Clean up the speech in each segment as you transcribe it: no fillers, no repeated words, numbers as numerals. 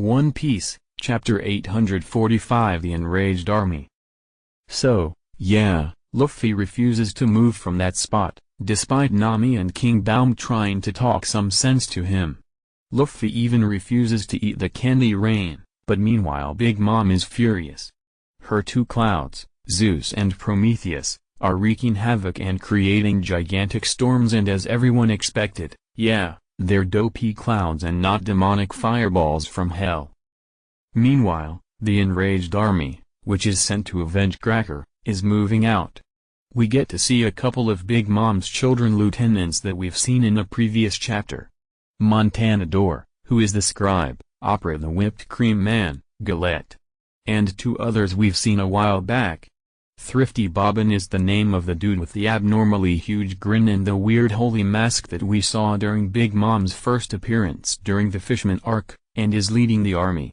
One Piece, Chapter 845 The Enraged Army. So, yeah, Luffy refuses to move from that spot, despite Nami and King Baum trying to talk some sense to him. Luffy even refuses to eat the candy rain, but meanwhile Big Mom is furious. Her two clouds, Zeus and Prometheus, are wreaking havoc and creating gigantic storms, and as everyone expected, yeah, they're dopey clouds and not demonic fireballs from hell. Meanwhile, the enraged army, which is sent to avenge Cracker, is moving out. We get to see a couple of Big Mom's children lieutenants that we've seen in a previous chapter. Montanador, who is the scribe, Opera the whipped cream man, Galette. And two others we've seen a while back. Thrifty Bobbin is the name of the dude with the abnormally huge grin and the weird holy mask that we saw during Big Mom's first appearance during the Fishman arc, and is leading the army.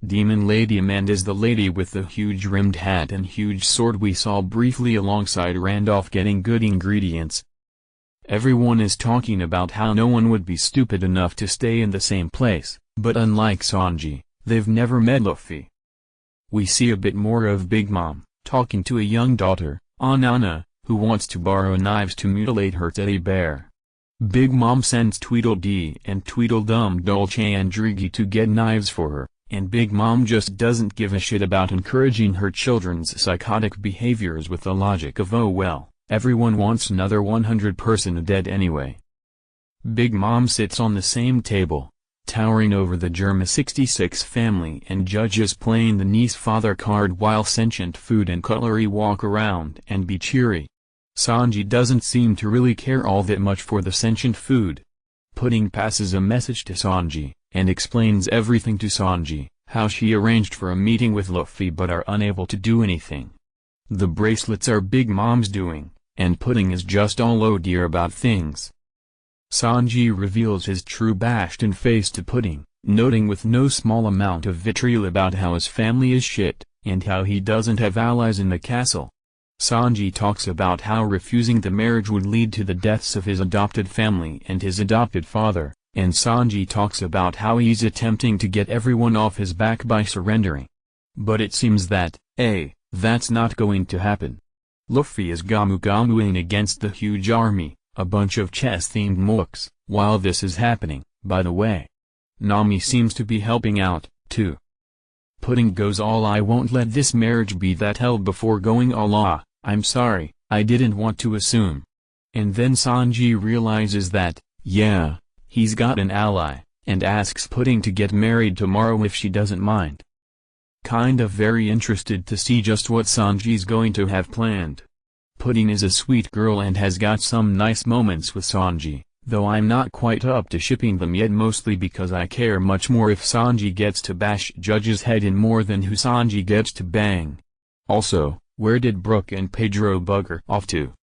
Demon Lady Amanda is the lady with the huge rimmed hat and huge sword we saw briefly alongside Randolph getting good ingredients. Everyone is talking about how no one would be stupid enough to stay in the same place, but unlike Sanji, they've never met Luffy. We see a bit more of Big Mom, talking to a young daughter, Anana, who wants to borrow knives to mutilate her teddy bear. Big Mom sends Tweedledee and Tweedledum Dolce and Driggy to get knives for her, and Big Mom just doesn't give a shit about encouraging her children's psychotic behaviors with the logic of oh well, everyone wants another 100% dead anyway. Big Mom sits on the same table, towering over the Germa 66 family, and judges playing the niece-father card while sentient food and cutlery walk around and be cheery. Sanji doesn't seem to really care all that much for the sentient food. Pudding passes a message to Sanji, and explains everything to Sanji, how she arranged for a meeting with Luffy but are unable to do anything. The bracelets are Big Mom's doing, and Pudding is just all oh dear about things. Sanji reveals his true Bastion face to Pudding, noting with no small amount of vitriol about how his family is shit, and how he doesn't have allies in the castle. Sanji talks about how refusing the marriage would lead to the deaths of his adopted family and his adopted father, and Sanji talks about how he's attempting to get everyone off his back by surrendering. But it seems that, that's not going to happen. Luffy is gamu-gamuing against the huge army, a bunch of chess-themed mooks, while this is happening, by the way. Nami seems to be helping out, too. Pudding goes all I won't let this marriage be that hell before going all ah, I'm sorry, I didn't want to assume. And then Sanji realizes that, yeah, he's got an ally, and asks Pudding to get married tomorrow if she doesn't mind. Kind of very interested to see just what Sanji's going to have planned. Pudding is a sweet girl and has got some nice moments with Sanji, though I'm not quite up to shipping them yet, mostly because I care much more if Sanji gets to bash Judge's head in more than who Sanji gets to bang. Also, where did Brook and Pedro bugger off to?